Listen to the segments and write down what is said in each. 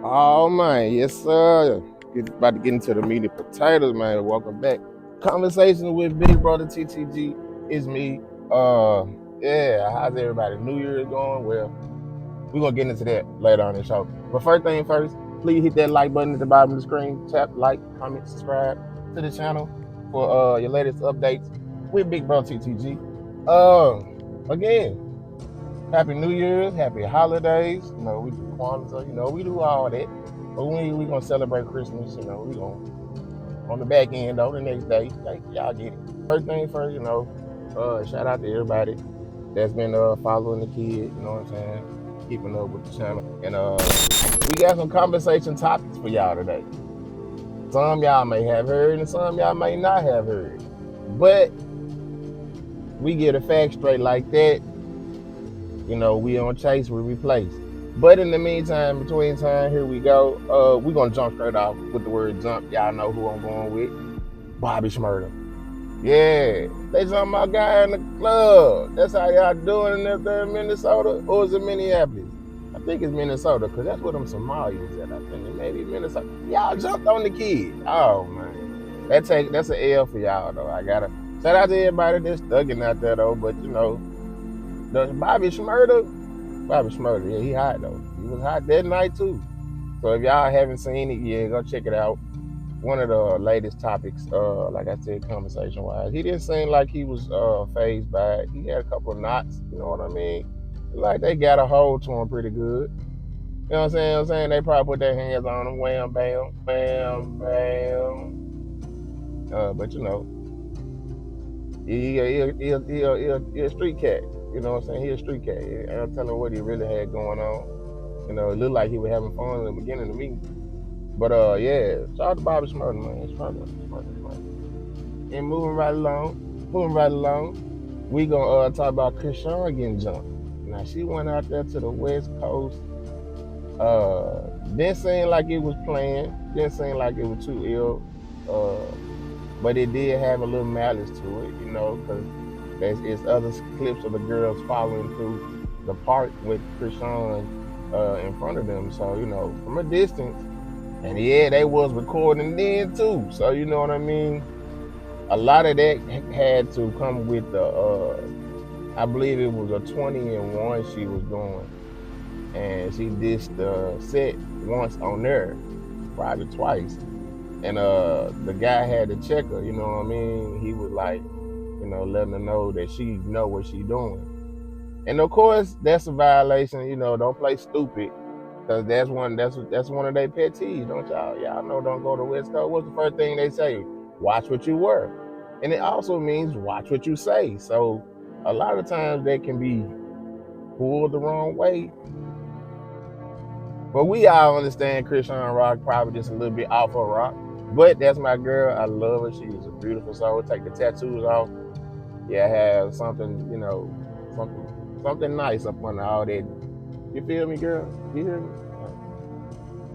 Oh man, yes sir. About to get into the meat and potatoes, man. Welcome back. Conversation with Big Brother TTG is me. Uh, yeah. How's everybody? New Year's going? Well, we're gonna get into that later on in the show. But first thing first, please hit that like button at the bottom of the screen. Tap like, comment, subscribe to the channel for your latest updates with Big Brother TTG. Again, Happy New Year's, happy holidays. We do Kwanzaa, we do all that. But we gonna celebrate Christmas, we gonna on the back end though, the next day. Like, y'all get it. First thing first, shout out to everybody that's been following the kid, you know what I'm saying? Keeping up with the channel. And we got some conversation topics for y'all today. Some y'all may have heard and some y'all may not have heard. But we get the facts straight like that. We on chase, we replace. But in the meantime, between time, here we go. We're gonna jump straight off with the word jump. Y'all know who I'm going with. Bobby Shmurda. Yeah. They talking about guy in the club. That's how y'all doing up there in Minnesota? Or is it Minneapolis? I think it's Minnesota, because that's where them Somalians at. I think it may be Minnesota. Y'all jumped on the kid. Oh man. That's an L for y'all though. I gotta shout out to everybody that's thugging out there though, but the Bobby Shmurda, yeah, he hot though. He was hot that night too. So if y'all haven't seen it, yeah, go check it out. One of the latest topics, like I said, conversation wise. He didn't seem like he was phased by it. He had a couple of knots, you know what I mean? Like they got a hold to him pretty good. You know what I'm saying? They probably put their hands on him, wham bam, wham bam. But he a street cat. You know what I'm saying? He a street cat. I'm telling what he really had going on. It looked like he was having fun in the beginning of the meeting. But yeah, shout out to Bobby Shmurda, man. Shmurda. And moving right along, we gonna talk about Krishan getting jumped. Now she went out there to the West Coast. Didn't seem like it was planned. Didn't seem like it was too ill. But it did have a little malice to it, because there's other clips of the girls following through the park with Krishan in front of them. So, from a distance, and yeah, they was recording then too. So, you know what I mean? A lot of that had to come with I believe it was a 20-1 she was doing. And she dished the set once on there, probably twice. And the guy had to check her, you know what I mean? He was like, letting her know that she know what she doing. And of course, that's a violation, don't play stupid. Cause that's one of their pet peeves, don't y'all? Y'all know don't go to West Coast. What's the first thing they say? Watch what you wear. And it also means watch what you say. So a lot of times that can be pulled the wrong way. But we all understand Krishan Rock probably just a little bit off her rock. But that's my girl. I love her. She is a beautiful soul. Take the tattoos off. Yeah, have something, something nice up under all that. You feel me, girl? You hear me?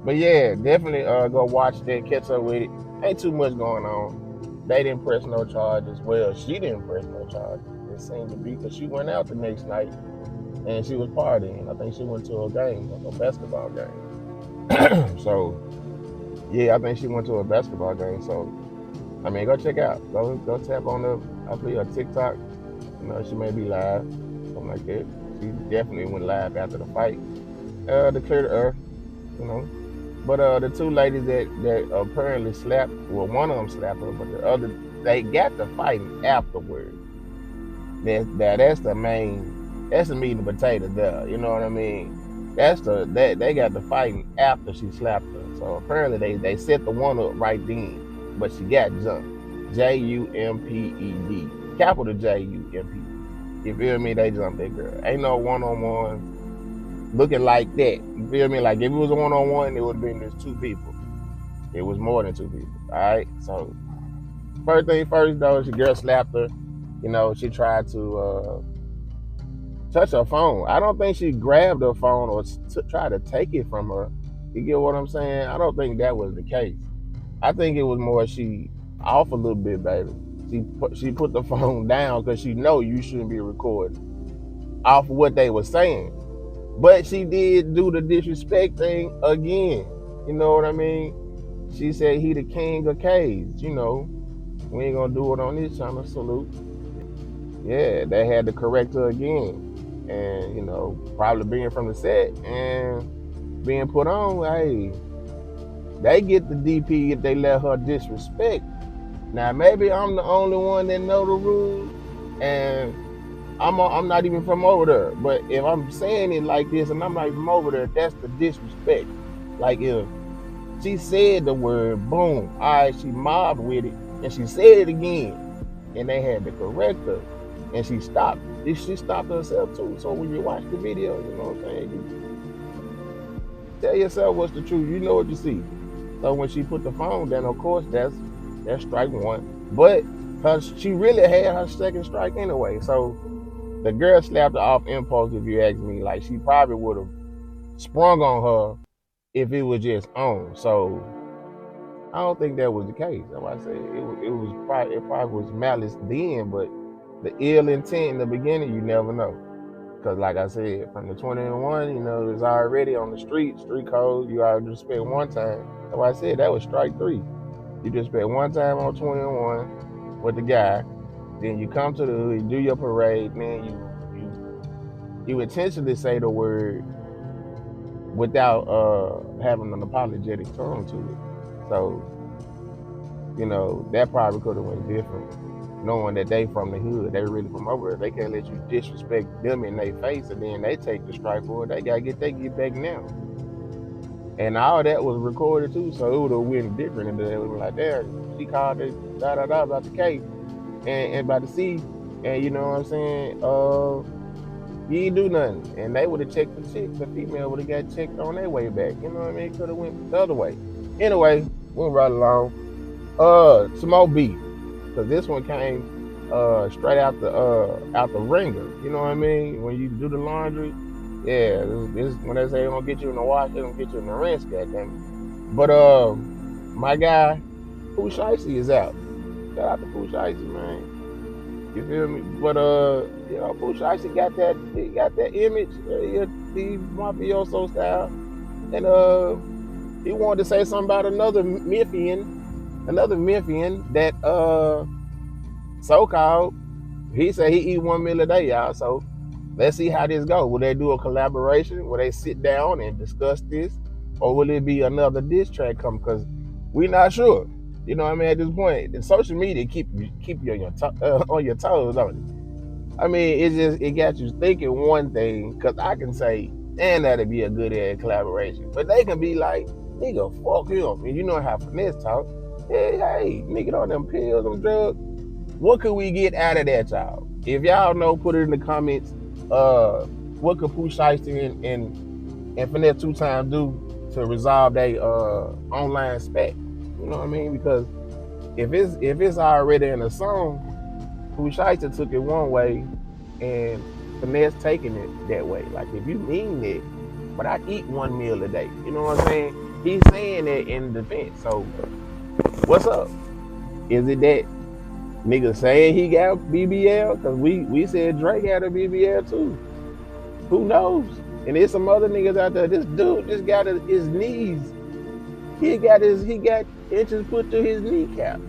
But yeah, definitely go watch that, catch up with it. Ain't too much going on. They didn't press no charges. Well, she didn't press no charges. It seemed to be because she went out the next night and she was partying. I think she went to a game, a basketball game. So yeah, I think she went to a basketball game. So I mean, go check out. Go tap on I believe her TikTok. She may be live, something like that. She definitely went live after the fight. To clear the earth, But the two ladies that apparently slapped, well, one of them slapped her, but the other, they got to fighting afterwards. That's the meat and potato there. You know what I mean? They got to fighting after she slapped her. So apparently they set the one up right then, but she got jumped. Jumped. Capital JUMP. You feel me? They jumped that girl. Ain't no one-on-one looking like that. You feel me? Like if it was a one-on-one, it would have been just two people. It was more than two people. All right. So first thing first, though, she girl slapped her. She tried to touch her phone. I don't think she grabbed her phone or tried to take it from her. You get what I'm saying? I don't think that was the case. I think it was more she off a little bit, baby. She put the phone down because she know you shouldn't be recording off of what they were saying. But she did do the disrespect thing again. You know what I mean? She said he the king of K's. You know, we ain't gonna do it on this channel. Salute. Yeah, they had to correct her again, and you know, probably being from the set and being put on. Hey, they get the DP if they let her disrespect. Now maybe I'm the only one that know the rules, and I'm not even from over there. But if I'm saying it like this and I'm not from over there, that's the disrespect. Like if she said the word boom, all right, she mobbed with it, and she said it again, and they had to correct her, and she stopped. She stopped herself too. So when you watch the video, you know what I'm saying, you tell yourself what's the truth. You know what you see. So when she put the phone down, of course, that's strike one. But she really had her second strike anyway. So the girl slapped her off impulse, if you ask me. Like she probably would have sprung on her if it was just on. So I don't think that was the case. That's why I say it probably was malice then, but the ill intent in the beginning, you never know. Because like I said, from the 21, you know, it's already on the street code. You already just spent one time. That's why I said that was strike three. You just spent one time on 21 with the guy. Then you come to the hood, you do your parade, man. You intentionally say the word without having an apologetic tone to it. So, you know, that probably could have went different. Knowing that they from the hood, they really from over there. They can't let you disrespect them in their face, and then they take the strike for it. They gotta get back now. And all that was recorded too, so it would have went different. And they would be like, "Damn, she called it da da da about the K and about the C, and you know what I'm saying? You ain't do nothing." And they would have checked the chick. The female would have got checked on their way back. You know what I mean? Could have went the other way. Anyway, went right along. Some more beef, because this one came straight out the ringer. You know what I mean? When you do the laundry, yeah, this when they say they're gonna get you in the wash, they're gonna get you in the rinse, goddamn it. But my guy, Pooh Shiesty is out. Shout out to Pooh Shiesty, man. You feel me? But you know, Pooh Shiesty got that image, the mafioso style, and he wanted to say something about another Memphian that so-called, he said he eat 1 meal a day, y'all. So let's see how this goes. Will they do a collaboration? Will they sit down and discuss this? Or will it be another diss track come? Because we're not sure. You know what I mean? At this point, the social media keep you on your toes, don't it? I mean, it got you thinking one thing, because I can say, and that'd be a good collaboration. But they can be like, nigga, fuck him. And you know how finesse talk. Hey, nigga, on them pills, them drugs. What could we get out of that, y'all? If y'all know, put it in the comments. What could Pooh Shiesty and Finesse 2 Times do to resolve their online spec? You know what I mean? Because if it's already in a song, Pooh Shiesty took it one way, and Finesse taking it that way. Like, if you mean it, but I eat 1 meal a day. You know what I'm saying? He's saying it in defense. So, what's up? Is it that nigga saying he got BBL? Because we said Drake had a BBL too. Who knows? And there's some other niggas out there. This dude just got his knees. He got inches put through his kneecaps.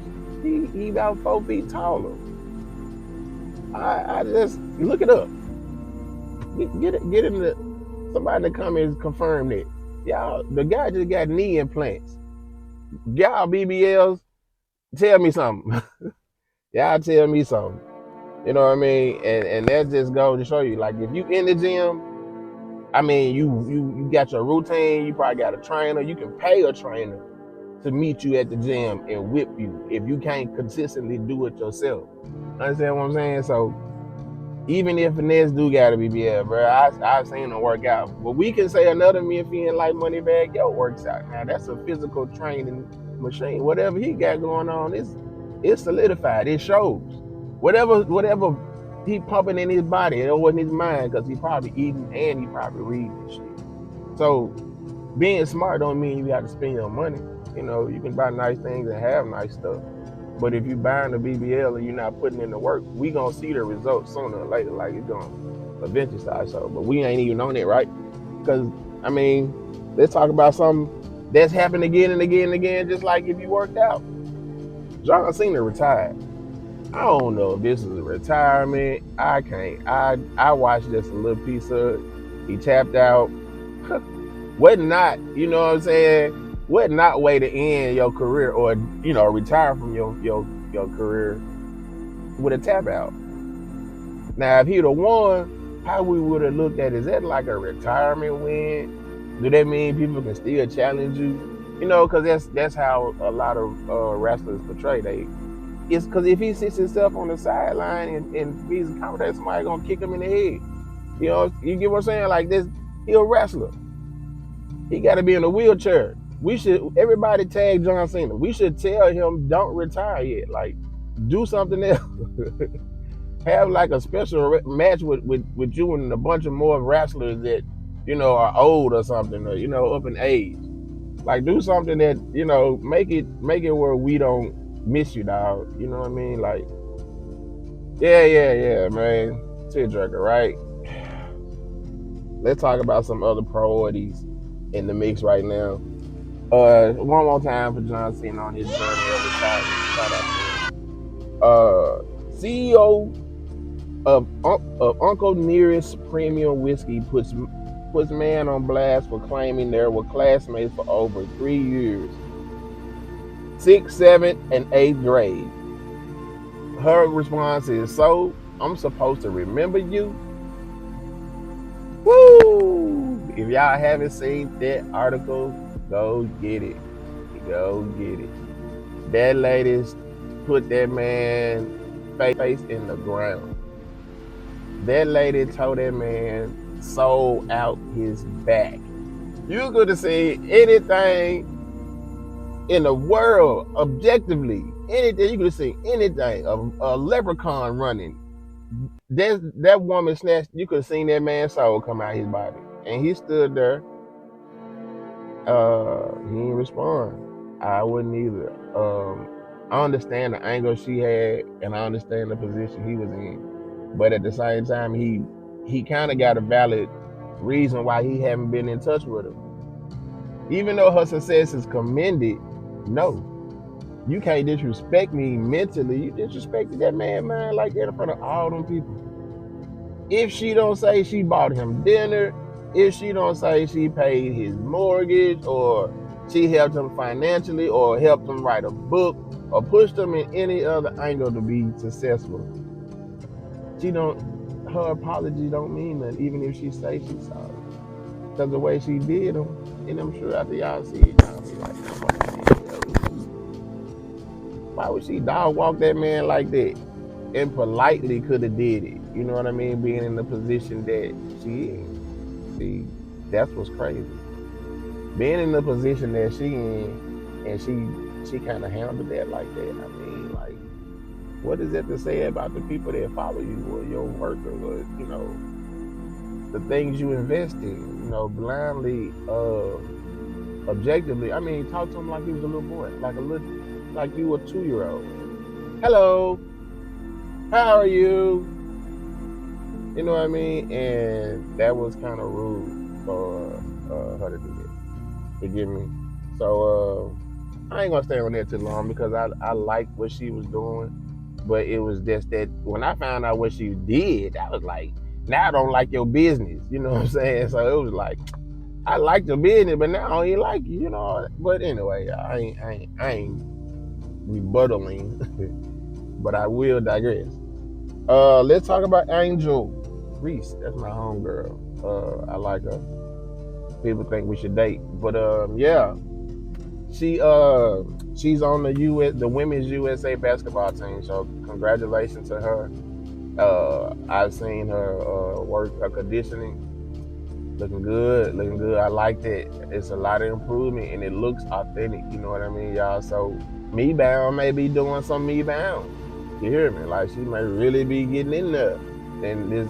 He about 4 feet taller. I just look it up. Get in the somebody in the comments confirm that. Y'all, the guy just got knee implants. Y'all BBLs, tell me something. Y'all tell me something. You know what I mean? And that just goes to show you, like, if you in the gym, I mean, you got your routine, you probably got a trainer, you can pay a trainer to meet you at the gym and whip you if you can't consistently do it yourself. Understand what I'm saying? So even if Finesse do gotta be bro, I've seen him work out. But we can say another Memphian like Moneybagg Yo works out. Now that's a physical training machine. Whatever he got going on, it's solidified. It shows. Whatever he pumping in his body or in his mind, because he probably eating and he probably reading and shit. So being smart don't mean you got to spend your money. You know, you can buy nice things and have nice stuff. But if you buying a BBL and you're not putting in the work, we gonna see the results sooner or later. Like, it's gonna eventually start. So, but we ain't even on it, right? Because I mean, let's talk about something That's happened again and again and again, just like if you worked out. John Cena retired. I don't know if this is a retirement. I can't. I watched just a little piece of it. He tapped out. What not, you know what I'm saying? What not way to end your career or, retire from your career with a tap out. Now, if he'd have won, how we would have looked at, is that like a retirement win? Do that mean people can still challenge you? Because that's how a lot of wrestlers portray. It's because if he sits himself on the sideline and he's accommodating, somebody gonna kick him in the head. You get what I'm saying? Like this, he a wrestler. He got to be in a wheelchair. Everybody tag John Cena. We should tell him don't retire yet. Like, do something else. Have like a special match with you and a bunch of more wrestlers that are old or something, or up in age. Like, do something that make it where we don't miss you, dog. You know what I mean? Like, yeah, man. Tearjerker, right? Let's talk about some other priorities in the mix right now. One more time for John Cena on his journey of retirement. Shout out to him. CEO of Uncle Nearest Premium Whiskey puts man on blast for claiming they were classmates for over 3 years, 6th, 7th, and 8th grade. Her response is, "So I'm supposed to remember you?" Woo! If y'all haven't seen that article, go get it. Go get it. That lady put that man face in the ground. That lady told that man sold out his back. You could have seen anything in the world, objectively. Anything, you could have seen anything. A leprechaun running. That woman snatched, you could have seen that man's soul come out his body. And he stood there. He didn't respond. I wouldn't either. I understand the angle she had, and I understand the position he was in. But at the same time, he kind of got a valid reason why he haven't been in touch with her. Even though her success is commended, no. You can't disrespect me mentally. You disrespected that man like that in front of all them people. If she don't say she bought him dinner, if she don't say she paid his mortgage, or she helped him financially, or helped him write a book, or pushed him in any other angle to be successful, her apology don't mean nothing, even if she say she's sorry. Because the way she did him, and I'm sure after y'all see it, y'all be like, why would she dog walk that man like that? And politely could have did it. You know what I mean? Being in the position that she in. See, that's what's crazy. Being in the position that she in, and she kind of handled that like that. I mean, like, what is that to say about the people that follow you, or your workers, or the things you invest in? Blindly, objectively. I mean, talk to him like he was a little boy, like you a 2-year-old. Hello, how are you? You know what I mean? And that was kind of rude for her to do that. Forgive me. So I ain't gonna stay on that too long, because I like what she was doing, but it was just that when I found out what she did, I was like, now I don't like your business. You know what I'm saying? So it was like, I like your business, but now I don't even like you. But anyway, I ain't rebuttaling, but I will digress. Let's talk about Angel Reese. That's my homegirl. I like her. People think we should date, but yeah, she's on the women's USA basketball team. So congratulations to her. I've seen her work, her conditioning, looking good. I like that. It's a lot of improvement, and it looks authentic. You know what I mean, y'all? So Me Bound may be doing some Me Bound. You hear me? Like, she may really be getting in there. And there's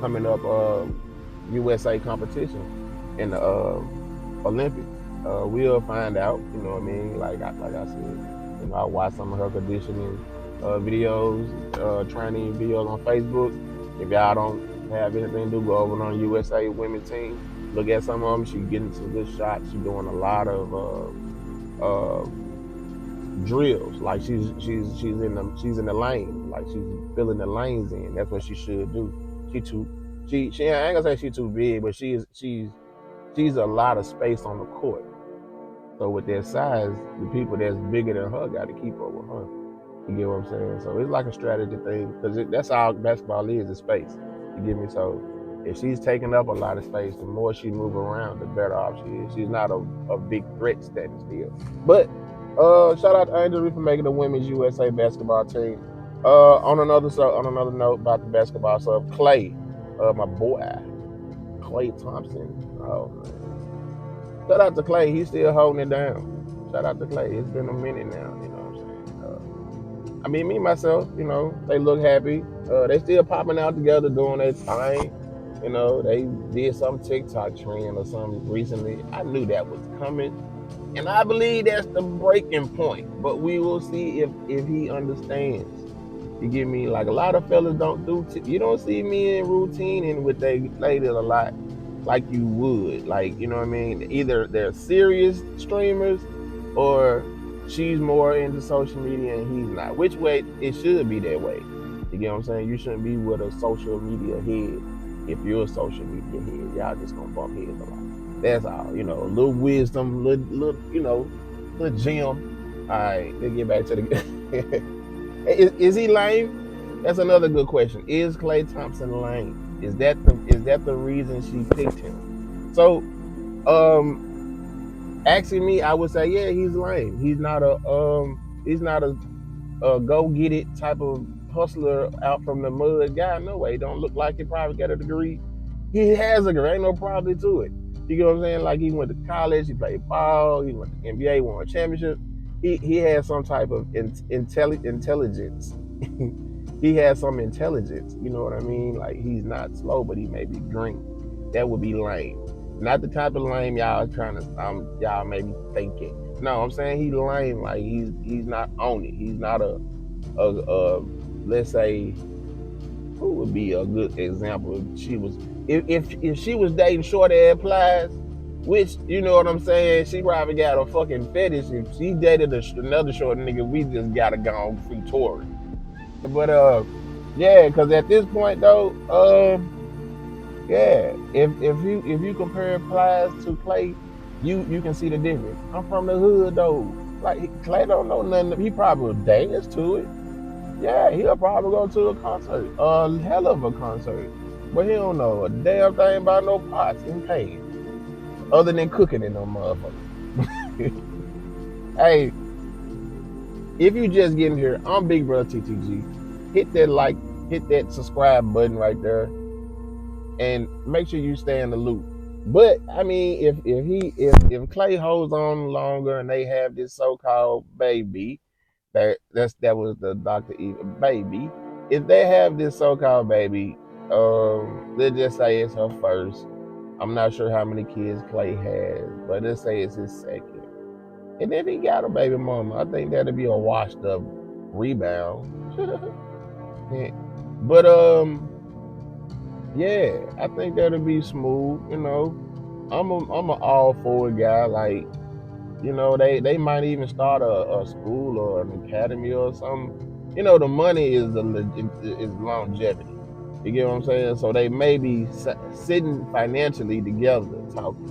coming up USA competition in the Olympics. We'll find out. You know what I mean? Like I said, I watched some of her conditioning videos, training videos on Facebook. If y'all don't have anything to do, go over on USA women's team. Look at some of them. She getting some good shots. She doing a lot of drills. Like she's in the lane. Like she's filling the lanes in. That's what she should do. She too she I ain't gonna say she too big, but she's a lot of space on the court. So with that size, the people that's bigger than her got to keep up with her. You get what I'm saying? So it's like a strategy thing because that's all basketball is space. You get me? So if she's taking up a lot of space, the more she move around, the better off she is. She's not a big threat standing still. But shout out to Angel Reese for making the women's USA basketball team. On another note about the basketball stuff, Clay, my boy, Clay Thompson. Oh man. Shout out to Clay. He's still holding it down. Shout out to Clay. It's been a minute now. You know what I'm saying? I mean, me, myself, they look happy. They still popping out together doing their thing. They did some TikTok trend or something recently. I knew that was coming. And I believe that's the breaking point. But we will see if he understands. You get me? Like a lot of fellas don't do. You don't see me in routine and with they ladies a lot like you would. Like, you know what I mean? Either they're serious streamers or she's more into social media and he's not. Which way it should be that way. You get what I'm saying? You shouldn't be with a social media head if you're a social media head. Y'all just gonna bump heads a lot. That's all. A little wisdom, little gem. All right, let's get back to the. Is he lame? That's another good question. Is Klay Thompson lame? Is that the reason she picked him? So, asking me, I would say, yeah, he's lame. He's not a go get it type of hustler out from the mud guy. No way. He don't look like he probably got a degree. He has a degree. Ain't no problem to it. You get what I'm saying? Like he went to college, he played ball, he went to NBA, won a championship. He has some type of intelligence. He has some intelligence. You know what I mean? Like he's not slow, but he may be green. That would be lame. Not the type of lame y'all y'all may be thinking. No, I'm saying he's lame. Like he's not on it. He's not a let's say, who would be a good example if she was if she was dating short ass plies, which, you know what I'm saying, she probably got a fucking fetish. If she dated another short nigga, we just gotta go on free touring. But yeah, because at this point though, yeah, if you compare Plies to Clay, you can see the difference. I'm from the hood though. Like Clay don't know nothing. He probably will dance to it. Yeah, he'll probably go to a concert, a hell of a concert, but he don't know a damn thing about no pots and pans, other than cooking in them motherfuckers. Hey, if you just getting here, I'm Big Brother TTG. Hit that like, hit that subscribe button right there, and make sure you stay in the loop. But I mean, if Clay holds on longer and they have this so-called baby, that was the Dr. Eva baby. If they have this so-called baby, let's just say it's her first. I'm not sure how many kids Clay has, but let's say it's his second. And if he got a baby mama, I think that'd be a washed up rebound. But yeah, I think that'll be smooth. I'm a all for it guy. Like, they might even start a school or an academy or something. The money is longevity. You get what I'm saying? So they may be sitting financially together talking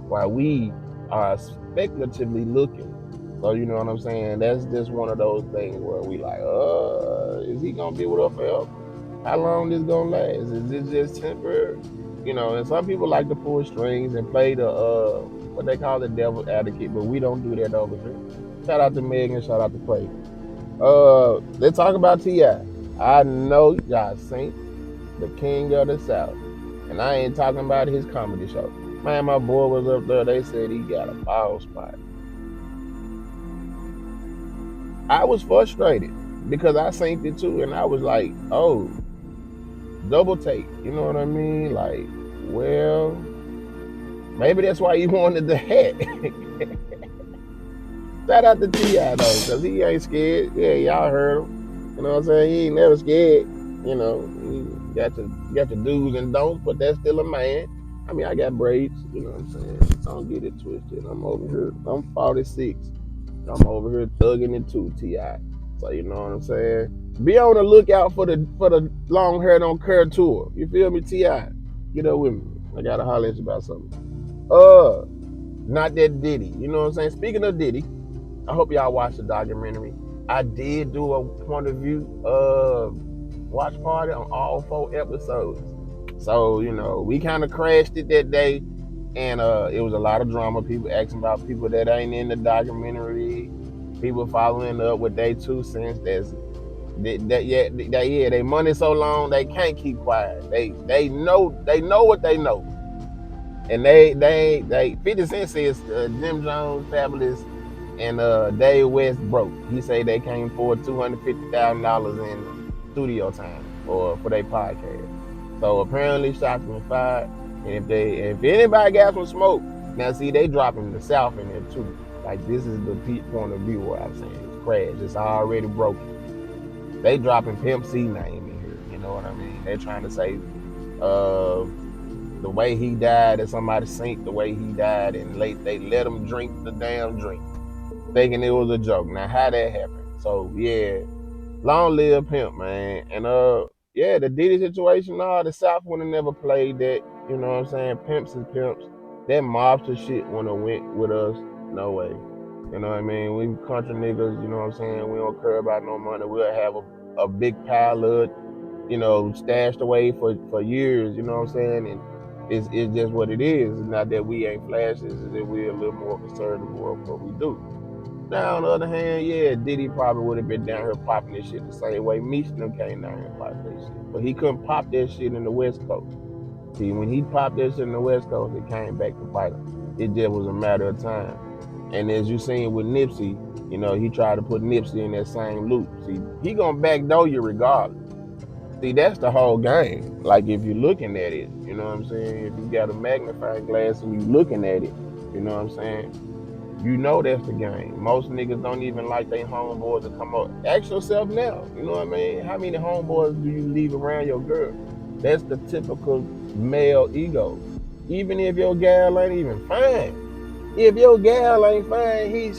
while we are speculatively looking. So you know what I'm saying? That's just one of those things where we like, is he gonna be with us forever? How long this gonna last? Is this just temporary? And some people like to pull strings and play the what they call the devil advocate, but we don't do that over here. Shout out to Megan, shout out to Clay. Let's talk about T.I. I know y'all seen the King of the South, and I ain't talking about his comedy show. Man, my boy was up there. They said he got a ball spot. I was frustrated because I synced it too, and I was like, oh, double take. You know what I mean? Like, well, maybe that's why he wanted the hat. Shout out to T.I. though, because he ain't scared. Yeah, y'all heard him. You know what I'm saying? He ain't never scared. got your do's and don'ts, but that's still a man. I mean, I got braids, you know what I'm saying? Don't get it twisted. I'm over here. I'm 46. I'm over here thugging it too, T.I. So you know what I'm saying? Be on the lookout for the long hair don't curl tour. You feel me, T.I.? Get up with me. I gotta holler at you about something. Not that Diddy. You know what I'm saying? Speaking of Diddy, I hope y'all watched the documentary. I did do a point of view watch party on all 4 episodes. So, you know, we kind of crashed it that day, and it was a lot of drama. People asking about people that ain't in the documentary, people following up with their 2 cents. They money so long they can't keep quiet. They know what they know. And they 50 Cent says Jim Jones, Fabulous, and Dave West broke. He say they came for $250,000 in studio time or for their podcast. So apparently shots been fired. And if anybody got some smoke, now see they dropping the South in there too. Like this is the point of view where I'm saying it's crash. It's already broken. They dropping Pimp C name in here. You know what I mean? They're trying to say the way he died, and somebody synced the way he died, and they let him drink the damn drink, thinking it was a joke. Now how that happened? So yeah, long live Pimp, man. And yeah, the Diddy situation, the South would have never played that. You know what I'm saying? Pimps is pimps. That mobster shit wouldn't have went with us. No way. You know what I mean? We country niggas, you know what I'm saying? We don't care about no money. We'll have a big pile of, you know, stashed away for years, you know what I'm saying? And it's just what it is. It's not that we ain't flashes, it's that we're a little more conservative of what we do. Now, on the other hand, yeah, Diddy probably would have been down here popping this shit the same way Meech and them came down here and popped that shit. But he couldn't pop that shit in the West Coast. See, when he popped that shit in the West Coast, it came back to bite him. It just was a matter of time. And as you seen with Nipsey, you know, he tried to put Nipsey in that same loop. See, he gonna backdoor you regardless. See, that's the whole game. Like if you're looking at it, you know what I'm saying? If you got a magnifying glass and you looking at it, you know what I'm saying? You know that's the game. Most niggas don't even like their homeboys to come up. Ask yourself now, you know what I mean? How many homeboys do you leave around your girl? That's the typical male ego. Even if your gal ain't even fine. If your gal ain't fine, he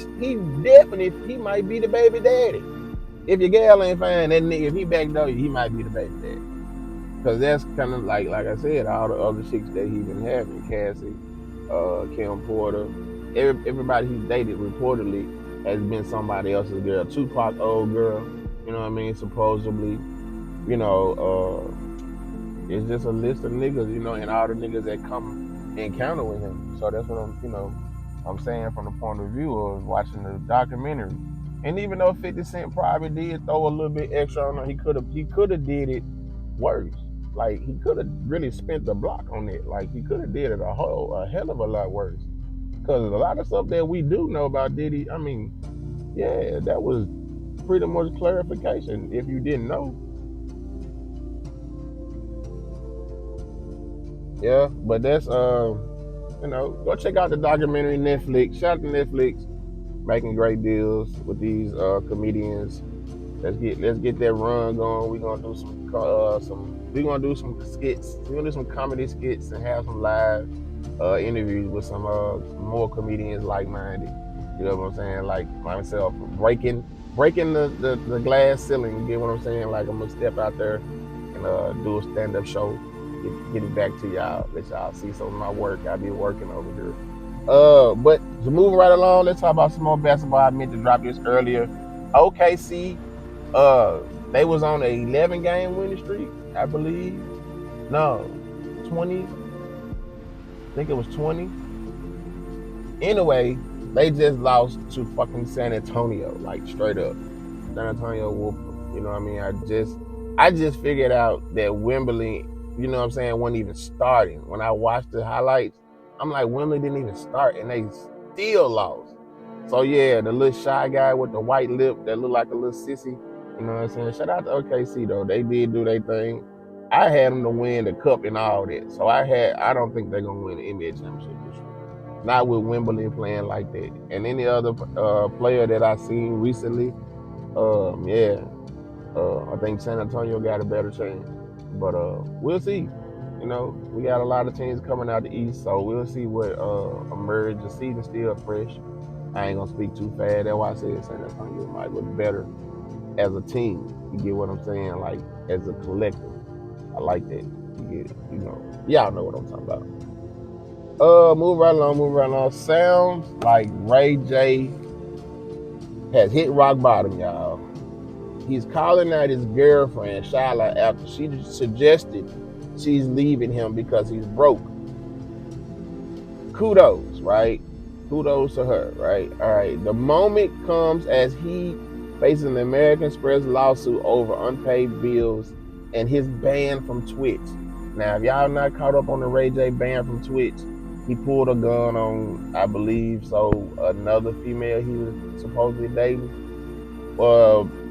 might be the baby daddy. If your gal ain't fine, that nigga, if he backdoor you, he might be the baby daddy. Cause that's kind of like I said, all the other chicks that he been having, Cassie, Kim Porter, everybody he's dated reportedly has been somebody else's girl. Tupac old girl, you know what I mean? Supposedly, you know, it's just a list of niggas, you know, and all the niggas that come encounter with him. So that's what I'm saying from the point of view of watching the documentary. And even though 50 Cent probably did throw a little bit extra on it, he could have did it worse. Like he could have really spent the block on it. Like he could have did it a hell of a lot worse. Because a lot of stuff that we do know about Diddy, I mean, yeah, that was pretty much clarification if you didn't know. Yeah, but that's you know, go check out the documentary Netflix. Shout out to Netflix, making great deals with these comedians. Let's get that run going. We're gonna do some skits. We're gonna do some comedy skits and have some live interviews with some more comedians like minded. You know what I'm saying? Like myself, breaking the glass ceiling. You get what I'm saying? Like I'm gonna step out there and do a stand up show. Get it back to y'all. Let y'all see some of my work. I be working over here. But to move right along, let's talk about some more basketball. I meant to drop this earlier. OKC, they was on an 11-game winning streak, I believe. No, 20. I think it was 20. Anyway, they just lost to fucking San Antonio, like straight up. San Antonio whooped them. You know what I mean? I just figured out that Wembley, you know what I'm saying, wasn't even starting. When I watched the highlights, I'm like, Wembley didn't even start, and they still lost. So yeah, the little shy guy with the white lip that looked like a little sissy, you know what I'm saying? Shout out to OKC though. They did do their thing. I had them to win the cup and all that. So I don't think they're gonna win the NBA championship this year. Not with Wembley playing like that. And any other player that I seen recently, yeah. I think San Antonio got a better chance. But we'll see. You know, we got a lot of teams coming out the East, so we'll see what emerge. The season's still fresh. I ain't gonna speak too fast. That's why I said San Antonio might look better as a team. You get what I'm saying? Like as a collective. I like that. You get, y'all know what I'm talking about. Move right along. Sounds like Ray J has hit rock bottom, y'all. He's calling out his girlfriend, Shyla, after she suggested she's leaving him because he's broke. Kudos, right? Kudos to her, right? All right. The moment comes as he faces an American Express lawsuit over unpaid bills and his ban from Twitch. Now, if y'all not caught up on the Ray J ban from Twitch, he pulled a gun on, I believe, so another female he was supposedly dating.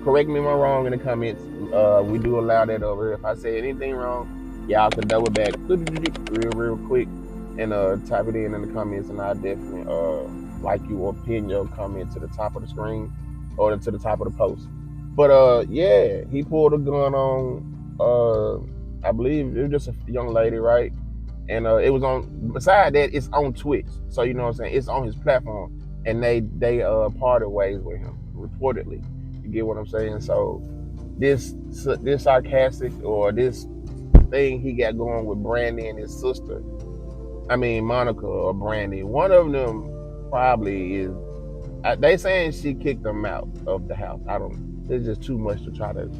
Correct me if I'm wrong in the comments. We do allow that over here. If I say anything wrong, y'all can double back real quick and type it in the comments, and I definitely like you or pin your comment to the top of the screen or to the top of the post. But yeah, he pulled a gun on I believe it was just a young lady, right? And it was on. Beside that, it's on Twitch, so you know what I'm saying. It's on his platform, and they parted ways with him reportedly. You get what I'm saying? So this sarcastic or this thing he got going with Brandy and his sister. I mean Monica or Brandy. One of them probably is. They saying she kicked them out of the house. I don't. It's just too much to try to,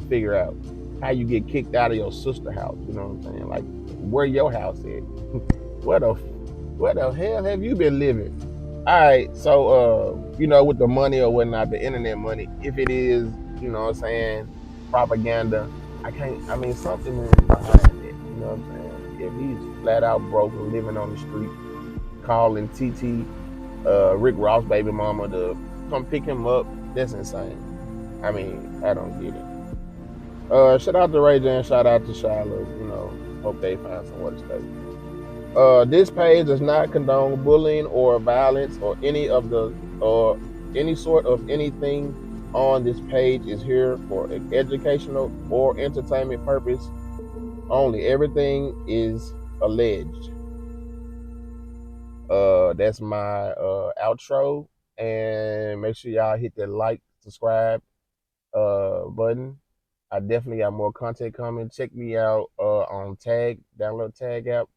figure out how you get kicked out of your sister house. You know what I'm saying? Like where your house is. Where the where the hell have you been living? All right, so with the money or whatnot, the internet money, if it is, what I'm saying, propaganda, I mean something is behind it, you know what I'm saying? If he's flat out broke and living on the street, calling TT Rick Ross baby mama to come pick him up, that's insane. I mean, I don't get it. Shout out to Ray J and shout out to Shiloh, hope they find somewhere to stay. This page does not condone bullying or violence or any sort of anything on this page is here for educational or entertainment purpose only. Everything is alleged. That's my outro, and make sure y'all hit that like, subscribe button. I definitely got more content coming. Check me out on Tag. Download Tag app.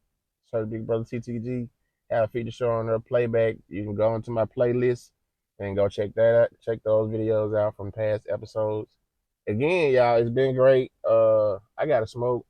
Search Big Brother TTG. Have a feature show on there, playback. You can go into my playlist and go check that out. Check those videos out from past episodes. Again, y'all, it's been great. I gotta smoke.